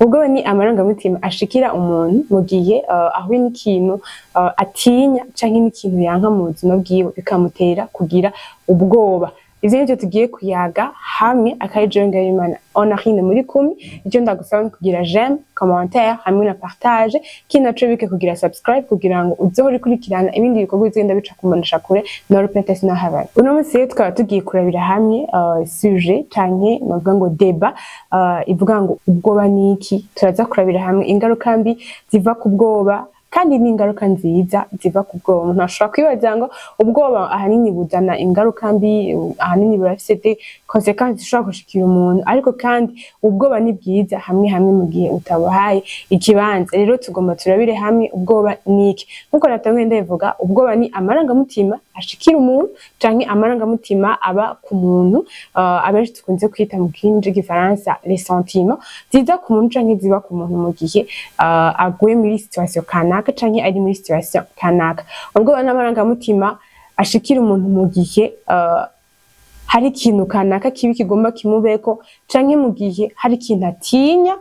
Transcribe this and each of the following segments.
Ubwoba ni amarangamutima ashikira umuntu mu gihe ahuye n'ikintu atinya canke n'ikintu yanka mu buzima bwiwe bikamutera kugira ubwoba. Ivyo nivyo tugiye kuyaga hamwe akayijonga y'Imana onahine muri kumwe. Ivyo ndagusaba kugira j'aime, commentaire hamwe na partage, kinacobike kugira subscribe kugira ngo uzohore ukurikirana ibindi bikorwa bizogenda bica kumanisha kure no repentance no heaven. Uno munsi twaba tugiye kurabira hamwe sujet canke navuga ngo débat ivuga ngo ubwoba niki. Turaza kurabira hamwe ingaruka mbi ziva ku bwoba kandi n'ingaruka nziza ziva ku bwoba. Umuntu ashobora kwibaza ngo ubwoba ahanini buzana ingaruka mbi, ahanini burafite consequences zishobora gushikira umuntu, ariko kandi ubwoba ni bwiza hamwe mu gihe utabuhaye ikibanza. Rero tugomba turabire hamwe ubwoba niki. Nkuko natangiye ndavuga, ubwoba ni amarangamutima ashikira umuntu canke amarangamutima aba ku muntu, abenshi tukunze kwita mu kinji gifaransa les sentiments, ziza ku muntu canke ziba ku muntu mu gihe aguye muri situation kanaka canke ari muri situation kanaka. Ubwoba n'amarangamutima ashikira umuntu mu gihe hari ikintu kanaka kibi kigomba kimubeko, canke mu gihe hari ikintu atinya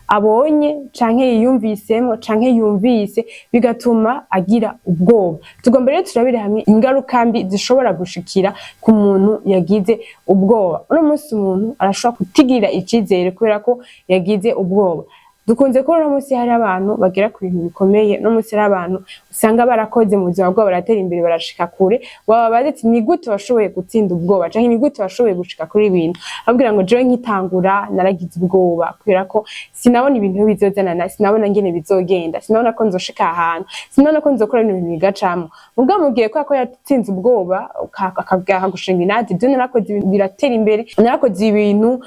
abonye canke yiyumvisemo canke yumvise bigatuma agira ubwoba. Tugomba rero turabire hamwe ingaruka mbi zishobora gushikira ku muntu yagize ubwoba. Uno munsi umuntu arashobora kutigira icizere kubera ko yagize ubwoba. Dukunze ko uno munsi hari abantu bagera ku bintu bikomeye, no munsi hari abantu usanga barakoze mu buzima bwabo baratera imbere barashika kure, wababaza ati ni gute washoboye gutsinda ubwoba canke ni gute washoboye gushika kuri ibintu. Abwira ngo jewe nkitangura naragize ubwoba kubera ko sinabona ibintu bizozanana, sinabona ngene bizogenda, sinabona ko nzoshika ahantu, sinabona ko nzokora ibintu bigacamo. Ubwo mugiye ko yatsinze ubwoba akabwaha gushinga inati, byo narakoze biratera imbere, narakoze ibintu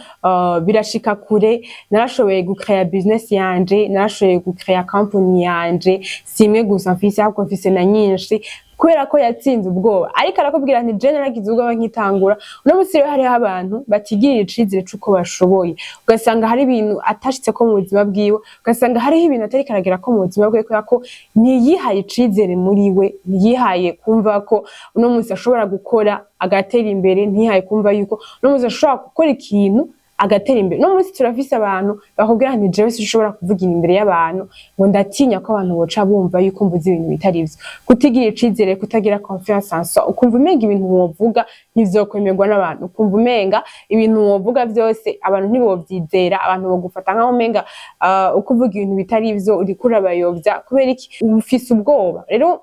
birashika kure, narashoboye gucreate business yanje, narashoboye gucreate company yanje, simwe gusa mfise ahubwo mfise na nyinshi kubera ko yatsinze ubwoba. Ariko arakubwira nti je naragize ubwoba nkitangura. Uno munsi rero hariho abantu batigirira icizere c'uko bashoboye, ugasanga hari ibintu atashitse ko mu buzima bwiwe, ugasanga hariho ibintu atari karagera ko mu buzima bwiwe kubera ko ntiyihaye icizere muri we, ntiyihaye kumva ko uno munsi ashobora gukora agatera imbere, ntiyihaye kumva yuko uno munsi ashobora gukora ikintu agatera imbere. No munsi turafise abantu bakubwira nti jewe sinshobora kuvugira imbere y'abantu ngo ndatinya ko abantu boca bumva yuko mvuze ibintu bitari ivyo. Kutigira icizere, kutagira confiance en soi, ukumva umenga ibintu wovuga ntizokwemerwa n'abantu, ukumva umenga ibintu wovuga vyose abantu ntibovyizera, abantu bogufata nkaho umenga ukuvuga ibintu bitari ivyo uriko urabayovya kubera iki ufise ubwoba. Rero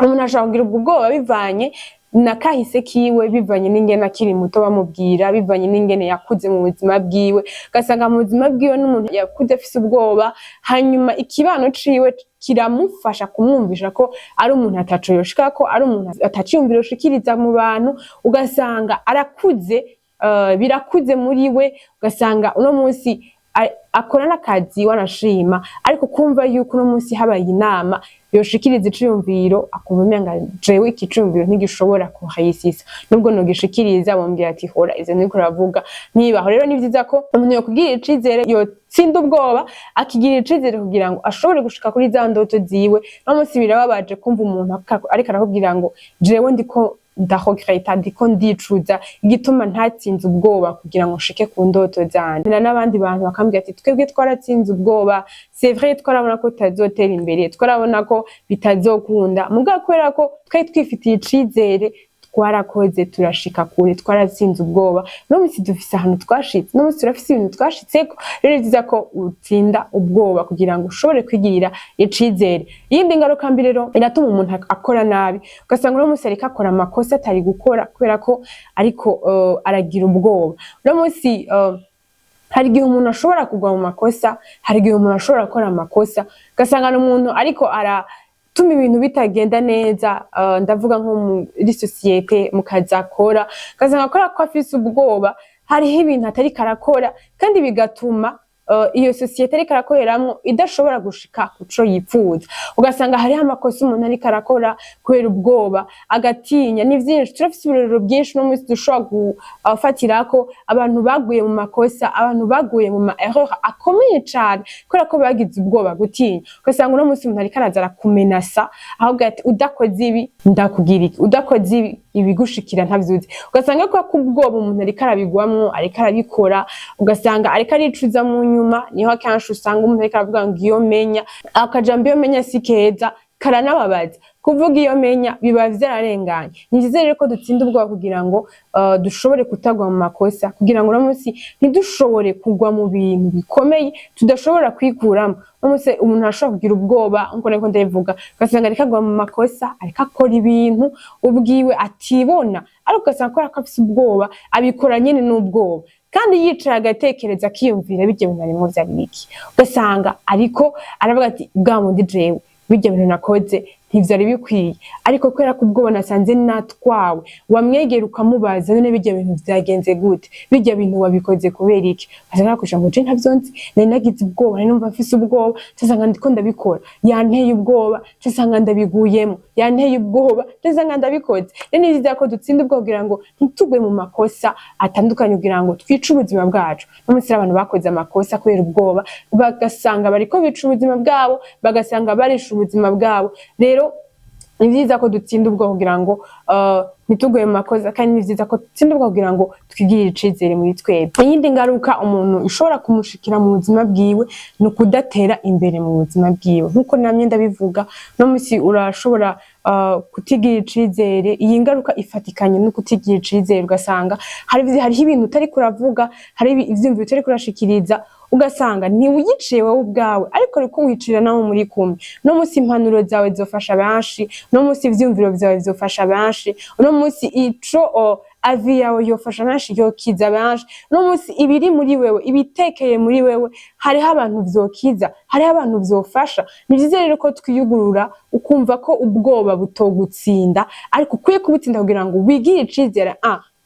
umuntu ashobora kugira ubwoba bivanye nakahise kiwe, bivanye n'ingene akiri muto bamubwira, bivanye n'ingene yakuze mu buzima bwiwe. Ugasanga mu buzima bwiwe n'umuntu yakuze afise ubwoba, hanyuma ikibano ciwe kiramufasha kumwumvisha ko ari umuntu ataco yoshikako, ari umuntu ataciyumvira yoshikiriza mu bantu. Ugasanga arakuze, birakuze muri we, ugasanga uno munsi akora n'akazi wanashima, ariko kumva yuko uno munsi habaye inama yoshikiriza iciyumviro akumva umenga jewe iki ciyumviro ntigishobora kuhayisisa, nubwo nogishikiriza bambwira ati hora izo niko uravuga nibaho. Rero ni vyiza ko umuntu yokugira icizere, yotsinda ubwoba akigira icizere kugira ngo ashobore gushika kuri za ndoto ziwe. No munsi birababaje kumva umuntu ariko arakubwira ngo jewe ndiko ndahokreta, ndiko ndicuza igituma ntatsinze ubwoba kugira ngo nshike ku ndoto zanje. N'abandi bantu bakambwira ati twebwe twaratsinze ubwoba, c'est vrai twarabona ko tutazotera imbere, twarabona ko bitazokunda, mugabo kubera ko twari twifitiye icizere twarakoze turashika kure, twaratsinze ubwoba. No munsi dufise ahantu twashitse, no munsi turafise ibintu twashitseko. Rero vyiza ko utsinda ubwoba kugira ngo ushobore kwigirira icizere. Iyindi ngaruka mbi rero iratuma umuntu akora nabi, ugasanga uno munsi ariko akora amakosa atari gukora kubera ko ariko aragira ubwoba. Uno munsi hari igihe umuntu ashobora kugwa mu makosa, hari igihe umuntu ashobora gukora amakosa, ugasanga n'umuntu ariko tuma ibintu bitagenda neza. Ndavuga nko muri societe mu kazi akora, ugasanga akora ko afise ubwoba, hariho ibintu atari karakora kandi bigatuma iyo societe ariko arakoreramwo idashobora gushika kuco yipfuza. Ugasanga hariho amakosa umuntu ariko arakora kubera ubwoba, agatinya. Ni vyinshi, turafise uburero bwinshi no munsi dushobora gufatirako abantu baguye mu makosa, abantu baguye mu erreur akomeye cane kubera ko bagize ubwoba, gutinya. Ugasanga uno munsi umuntu ariko araza arakumenasa, ahubwo ati udakoze ibi ndakugira iki, udakoze ibi ibigushikira ntavyuzi ugasanga ko kubwoba umuntu ariko arabigwamwo ariko arabikora ugasanga ariko aricuza mu nyuma niho akanshi usanga umuntu ariko aravuga ngo iyo menya akajambo iyo menya si keza karanababaza kuvuga iyo menya biba vyararenganye nizere rero ko dutsinda ubwoba kugira ngo dushobore kutagwa mu makosa kugira ngo umunsi ntidushobore kugwa mu bintu bikomeye tudashobora kwikuramo umunsi umuntu ashobora kugira ubwoba nko niko ndabivuga ugasanga ariko agwa mu makosa ariko akora ibintu ubwiwe atibona ariko ugasanga ko afise ubwoba abikora nyene n'ubwoba kandi yicara agatekereza akiyumvira bijye bintu arimo vyari biki ugasanga ariko aravuga ati bwa mundi jewe bijye bintu nakoze ntivyari bikwiye ariko kwera kubwoba nasanze natwawe wamwegera ukamubaza none bijye bintu vyagenze gute bijye bintu wabikoze kubera iki azana kusha ngo je ntavyonzi nari nagize ubwoba nari numva mfise ubwoba cyasanga ndiko ndabikora yanteye ubwoba cyasanga ndabiguyemo yanteye ubwoba cyasanga ndabikoze rero niziza ko dutsinda ubwoba kugira ngo ntitugwe mu makosa atandukanye kugira ngo twice ubuzima bwacu n'umunsi abantu bakoze amakosa kubera ubwoba bagasanga bariko bica ubuzima bwabo bagasanga barisha ubuzima bwabo rero ni vyiza ko dutsinda ubwo kugira ngo ntituguye mu makosa kandi ni vyiza ko dutsinda ubwo kugira ngo twigirire icizere muri twebwe iyindi ngaruka umuntu ishobora kumushikira mu buzima bwiwe ni ukudatera imbere mu buzima bwiwe nkuko namye ndabivuga no musi urashobora kutigirira icizere iyi ngaruka ifatikanye no kutigirira icizere ugasanga hariho ibintu utari kuravuga hari ivyumviro utari kurashikiriza ugasanga ntiwiyiciye wowe ubwawe ariko ariko wicira nawe muri kumwe no musi impanuro zawe zofasha benshi no musi ivyumviro vyawe zofasha benshi no musi ico avi yawe yofasha benshi yokiza benshi no musi ibiri muri wewe ibitekeye muri wewe hariho abantu vyokiza hariho abantu vyofasha ni vyiza rero ko twiyugurura ukumva ko ubwoba butogutsinda ariko ukwiye kubutsinda kugira ngo wigire icizere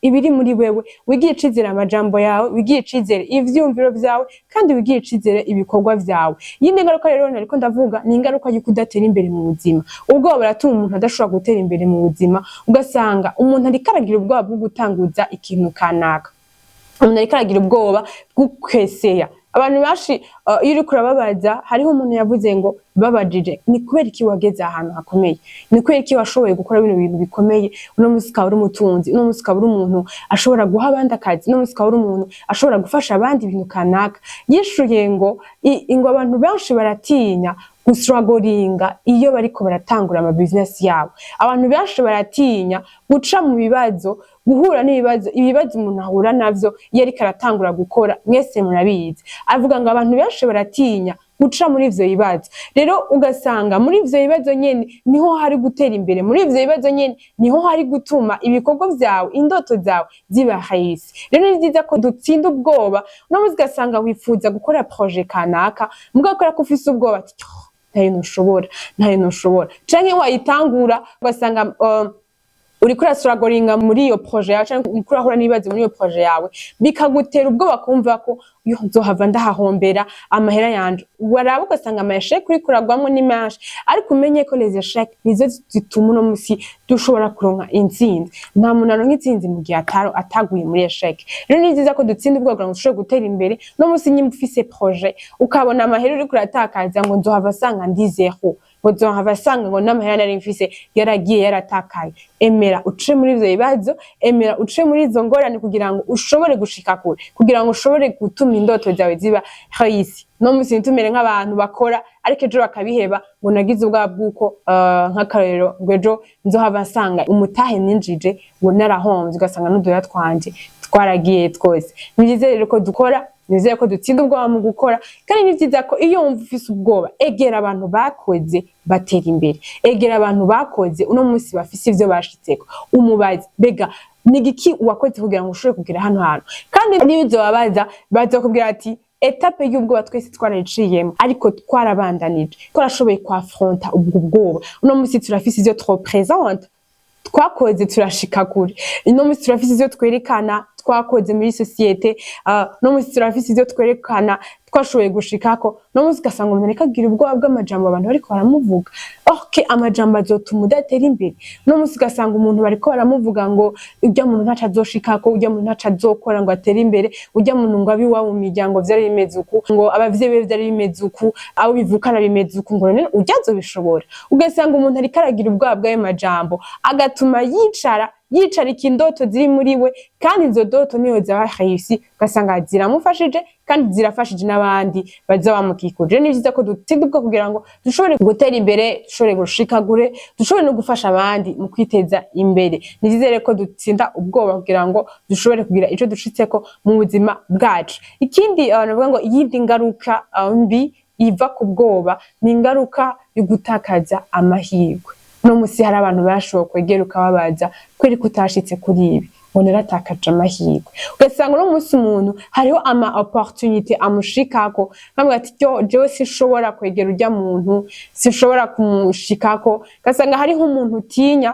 ibiri muri wewe wigiye icizere amajambo yawe wigiye icizere ivyumviro vyawe kandi wigiye icizere ibikorwa vyawe yindi ngaruka rero nariko ndavuga ni ingaruka yo kudatera imbere mu buzima ubwoba buratuma umuntu adashobora gutera imbere mu buzima ugasanga umuntu ariko aragira ubwoba bwo gutanguza ikintu kanaka umuntu ariko aragira ubwoba bwo kweseya abantu benshi iyo uriko urababaza hariho umuntu yavuze ngo babajije ni kubera iki wageze ahantu hakomeye ni kubera iki washoboye gukora bino bintu bikomeye uno musi ukaba uri umutunzi uno musi ukaba uri umuntu ashobora guha abandi akazi uno musi ukaba uri umuntu ashobora gufasha abandi ibintu kanaka yishuye ngo abantu benshi baratinya gusuragoringa iyo bariko baratangura ama business yabo abantu benshi baratinya guca mu bibazo guhura ibibazo umuntu ahura navyo iyo ariko aratangura gukora mwese murabizi avuga ngo abantu benshi baratinya guca muri ivyo bibazo rero ugasanga muri ivyo bibazo nyene niho hari gutera imbere muri ivyo bibazo nyene niho hari gutuma ibikorwa vyawe indoto zawe ziba hahisi rero ni vyiza ko dutsinda ubwoba no muzi ugasanga wifuza gukora projet kanaka mugakora ko ufise ubwoba ati ntayo ntushobora canke wayitangura ugasanga uriko urasuragoringa muri iyo projet yawe canke uriko urahura n'ibibazo muri iyo projet yawe bikagutera ubwoba kumva ko nzohava ndahahombera amahera yanje waraba ugasanga amasheke uriko uragwamwo ni menshi ariko umenye ko les échecs nizo zituma uno musi dushobora kuronka intsinzi nta muntu aronka intsinzi mu gihe ataguye muri échec rero ni vyiza ko dutsinda ubwoba kugira ngo dushobore gutera imbere no musi nyimba ufise projet ukabona amahera uriko uratakaza ngo nzohava asanga ndi zero nzohava asanga ngo n'amahera nari mfise yaragiye yaratakaye emera uce muri ivyo bibazo emera uce muri izo ngorane kugira ngo ushobore gushika kure kugira ngo ushobore gutuma indoto zawe ziba hahisi no musi nitumere nk'abantu bakora ariko ejo bakabiheba ngo nagize ubwaba bw'uko nk'akarorero ngo ejo nzohava asanga umutahe ninjije ngo narahomvye ugasanga n'uduhera twanje twaragiye twose ni vyiza rero ko dukora nizeye ko dutsinda ubwoba mu gukora kandi ni vyiza ko iyo wumva ufise ubwoba egera abantu bakoze batera imbere egera abantu bakoze uno musi bafise ivyo bashitseko umubazi bega nigiki wakoze kugira ngo ushobore kugira hano hantu kandi niyo uzobabaza bazokubwira ati etape y'ubwoba twese twarayiciyemo ariko twarabandanije twarashoboye kwafronta ubwo bwoba uno musi turafise ivyo trop présente twakoze turashika kure uno musi turafise ivyo twerekana twakoze muri societe no musi turafise ivyo twerekana twashoboye gushikako no musi ugasanga umuntu ariko agira ubwoba bw'amajambo abantu bariko baramuvuga amajambo azotuma udatera imbere no musi ugasanga umuntu bariko baramuvuga ngo urya muntu ntaco azoshikako urya muntu ntaco azokora ngo atere imbere urya muntu ngo abi iwabo mu miryango vyari bimeze uku ngo abavyeyi be vyari bimeze uku abo bivukana bimeze uku ngo none urya azobishobora ugasanga umuntu ariko aragira ubwoba bw'ayo majambo agatuma yicara yicarika indoto ziri muri we, kandi izo doto niyo zaba réussi ugasanga ziramufashije kandi zirafashije n'abandi baza bamukikuje. Ni vyiza ko dutsinda ubwo kugira ngo dushobore gutera imbere, dushobore gushikagure, dushobore no gufasha abandi mu kwiteza imbere. Ni vyiza rero ko dutsinda ubwoba kugira ngo dushobore kugira ico dushitseko mu buzima bwacu. Ikindi navuga ngo iyindi ngaruka mbi iva ku bwoba ni ingaruka yo gutakaza amahirwe. No musi hari abantu bashoboye kwegera ukababaza kweri kutashitse kuri ibi, ngo naratakaje amahirwe. Ugasanga no musi umuntu hariho ama opportunité amushikako, bamwe ati jewe sinshobora kwegera urya muntu, sinshobora kumushikako. Ugasanga hariho umuntu utinya,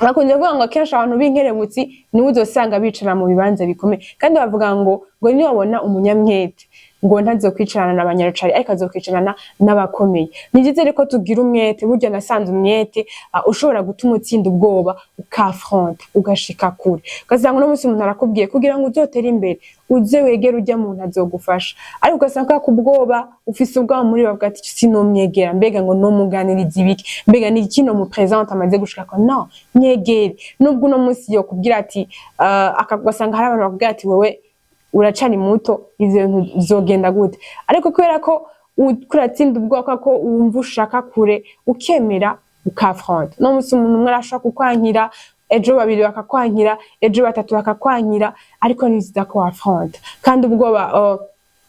bakunze kuvuga ngo kenshi abantu b'inkerebutsi niwe uzosanga bicara mu bibanza bikomeye, kandi bavuga ngo niyo wabona umunyamwete ngo ntazokwicarana n'abanyarucari ariko azokwicarana n'abakomeye. Ni vyiza rero ko tugira umwete. Burya nasanze umwete ushobora gutuma utsinda ubwoba, ukafronta, ugashika kure. Ugasanga no musi umuntu arakubwiye kugira ngo uzotere imbere uze wegera urya muntu azogufasha, ariko ugasanga ku bwoba ufise ubwoba muri bavuga ati sinomwegera, mbega ngo nomuganiriza ibiki, mbega ni iki no mu présente amaze gushikako. No, nyegere. Nubwo no musi yo kubwira ati akagusanga hari abantu bakubwira ati wewe uracani muto, ivyo bintu bizogenda gute, ariko kubera ko kuratsinda ubwoba ko wumva ushaka kure, ukemera ukafronta. No musi umuntu umwe arashaka kukwankira, ejo babiri bakakwankira, ejo batatu bakakwankira, ariko ni vyiza ko wafronta. Kandi ubwoba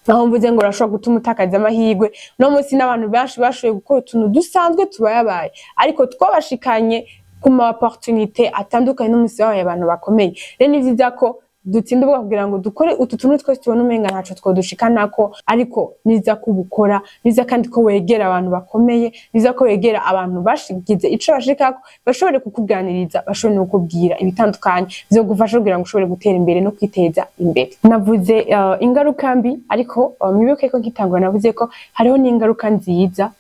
aho mvuze ngo urashobora gutuma utakaza amahirwe. No musi n'abantu benshi bashoboye gukora utuntu dusanzwe tubayabaye, ariko twabashikanye ku ma opportunité atandukanye. No musi babaye abantu bakomeye. Rero ni vyiza ko dutsinda ubwoba kugira ngo dukore utu tuntu twese tubona umenga ntaco twodushikanako, ariko niza kubukora, niza kandi ko wegera abantu bakomeye, niza ko wegera abantu bashigize ico bashikako, bashobore kukuganiriza, bashobore no kukubwira ibitandukanye bizogufasha kugira ngo ushobore gutera imbere no kwiteza imbere. Navuze ingaruka mbi, ariko mwibuke ko nkitangura navuze ko hariho n'ingaruka nziza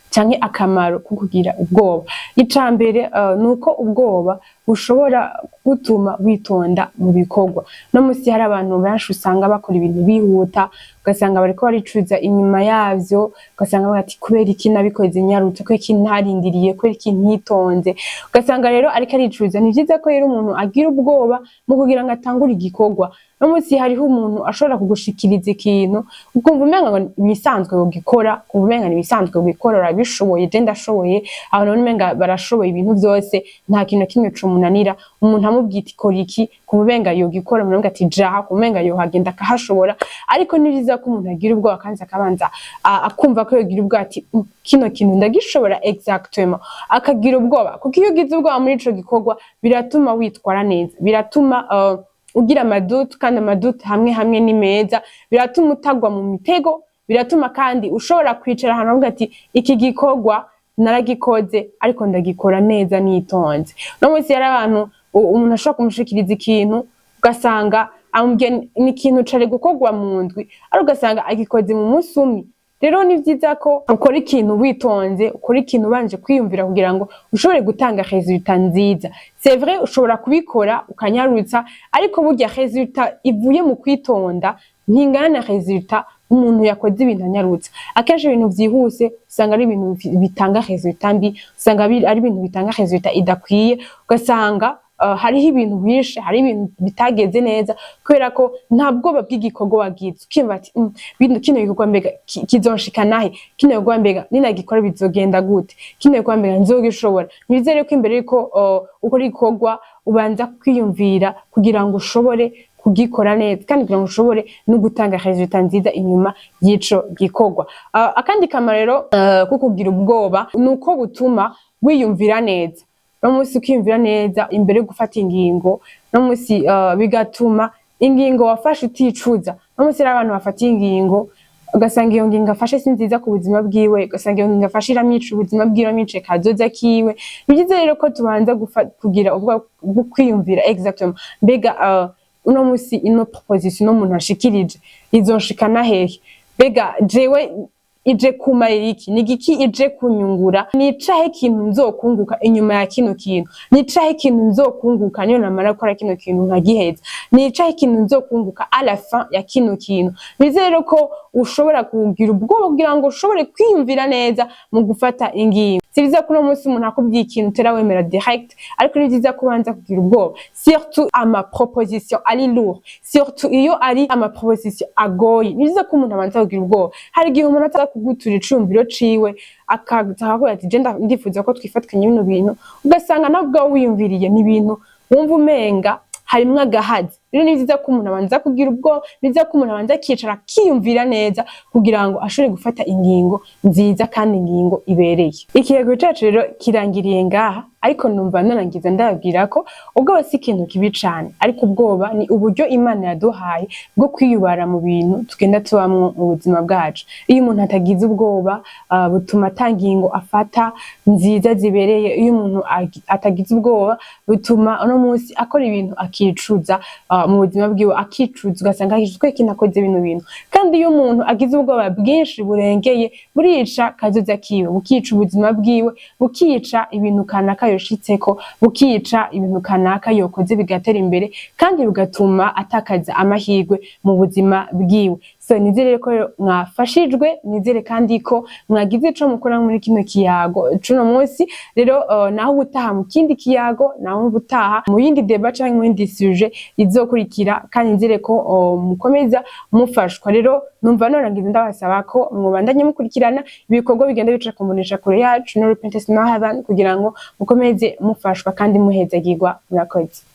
canke akamaro ko kugira ubwoba. Icambere nuko ubwoba bushobora gutuma witonda mu bikorwa. No musi hari abantu benshi usanga bakora ibintu bihuta, ugasanga bariko baricuza inyuma yavyo, ugasanga bati kubera iki nabikoze nyarutse, kubera iki ntarindiriye, kubera iki ntitonze. Ugasanga rero ariko aricuza. Ni vyiza ko rero umuntu agira ubwoba mu kugira ngo atangure igikorwa. No musi hariho umuntu ashobora kugushikiriza ikintu ukumva umenga ngo nibisanzwe ugikora, ukumva umenga nibisanzwe ugikora, urabishoboye, je ndashoboye, abantu umenga barashoboye ibintu vyose, nta kintu kimwe cumunanira. Umuntu amubwita ikora iki, kumva umenga yogikora, umuntu ati jaha, kumva umenga yohagenda akahashobora. Ariko ni vyiza ko umuntu agira ubwoba kandi akabanza akumva ko yogira ubwoba ati kino kintu ndagishobora exactement, akagira ubwoba. Kuko iyo ugize ubwoba muri ico gikorwa biratuma witwara neza, biratuma ugira amadutu, kandi amadutu hamwe hamwe ni meza, biratuma utagwa mu mitego, biratuma kandi ushobora kwicara ahantu uvuga ati iki gikorwa naragikoze ariko ndagikora neza nitonze. No musi yari abantu umuntu ashobora kumushikiriza ikintu ugasanga ni ikintu cari gukorwa mu ndwi, ariko ugasanga agikoze mu musi umwe. Rero ni vyiza ko ukora ikintu witonze, ukora ikintu ubanje kwiyumvira kugira ngo ushobore gutanga resultat nziza. C'est vrai ushobora kubikora ukanyarutsa, ariko burya resultat ivuye mu kwitonda ntingana na resultat umuntu yakoze ibintu anyarutsa. Akenshi ibintu vyihuse usanga ari ibintu bitanga resultat mbi, usanga ari ibintu bitanga resultat idakwiye, ugasanga hariho ibintu bishe, hari ibintu bitageze neza kubera ko nta bwoba bw'igikorwa wagize. Ukimva ati kino gikorwa mbega kizonshikanahe, kino gikorwa mbega ninagikora bizogenda gute, kino gikorwa mbega nzogishobora. Nizere ko imbere yuko ukora igikorwa ubanza kwiyumvira kugira ngo ushobore kugikora neza, kandi kugira ngo ushobore no gutanga resultat nziza inyuma y'ico gikorwa. Akandi kamaro ko kugira ubwoba nuko butuma wiyumvira neza. No musi ukiyumvira neza imbere yo gufata ingingo, no musi bigatuma ingingo wafashe uticuza. No musi abantu bafata ingingo ugasanga iyo ngingo afashe si nziza ku buzima bwiwe, ugasanga iyo ngingo afashe iramwica ubuzima bwiwe, iramwica kazoza kiwe. Ni vyiza rero ko tubanza kugira ubwo kwiyumvira exactement mbega uno musi ino proposition no muntu ashikirije izonshikana hehe, mbega jewe ije kumarira iki, ni igiki ije kunyungura, nicahe ikintu nzokunguka inyuma ya kino kintu, nicahe ikintu nzokunguka niyo namara gukora kino kintu nkagiheza, nicahe ikintu nzokunguka à la fin ya kino kintu. Nizere ko ushobora kugira ubwoba kugira ngo ushobore kwiyumvira neza mu gufata ingingo. si vyiza ko uno munsi umuntu akubwiye ikintu utera wemera direct, ariko ni vyiza kubanza kugira ubwoba, surtout ama proposition ari lourd, surtout iyo ari ama proposition agoye, ni vyiza ko umuntu abanza kugira ubwoba. Hari igihe umuntu ataza kugutura icumviro ciwe akakubwira ati je ndifuza ko twifatikanya bino bintu, ugasanga nabwo wiyumviriye ni ibintu wumva umenga harimwo agahazi. Rero ni vyiza ko umuntu abanza kugira ubwo, ni vyiza ko umuntu abanza akicara akiyumvira neza kugira ngo ashobore gufata ingingo nziza kandi ingingo ibereye. Ikirego cacu rero kirangiriye ngaha, ariko numva narangiza ndababwira ko ubwoba si ikintu kibi cane, ariko ubwoba ni uburyo Imana yaduhaye bwo kwiyubara mu bintu tugenda tubamwo mu buzima bwacu. Iyo umuntu atagize ubwoba butuma atangingo afata nziza zibereye. Iyo umuntu atagize ubwoba butuma uno munsi akora ibintu akicuza mu buzima bwiwe, akicuza ugasanga akishwe kinakoze bino bintu. Kandi iyo umuntu agize ubwoba bwinshi burengeye, burica kazoza kiwe, bukica ubuzima bwiwe, bukica ibintu kanaka yoshitseko, bukica ibintu kanaka yokoze bigatera imbere, kandi bigatuma atakaza amahirwe mu buzima bwiwe. So nizere ko mwafashijwe, nizere kandi ko mwagize ico mukora muri kino kiyago cuno munsi. Rero naho ubutaha mu kindi kiyago, naho ubutaha mu yindi deba canke mu yindi sujet izokurikira, kandi nizere ko mukomeza mufashwa. Rero numva norangiza ndabasaba ko mwubandanye mukurikirana ibikorwa bigenda bica kumbonesha kure yacu no repentance no haban, kugira ngo mukomeze mufashwa kandi muhezagirwa. Murakoze.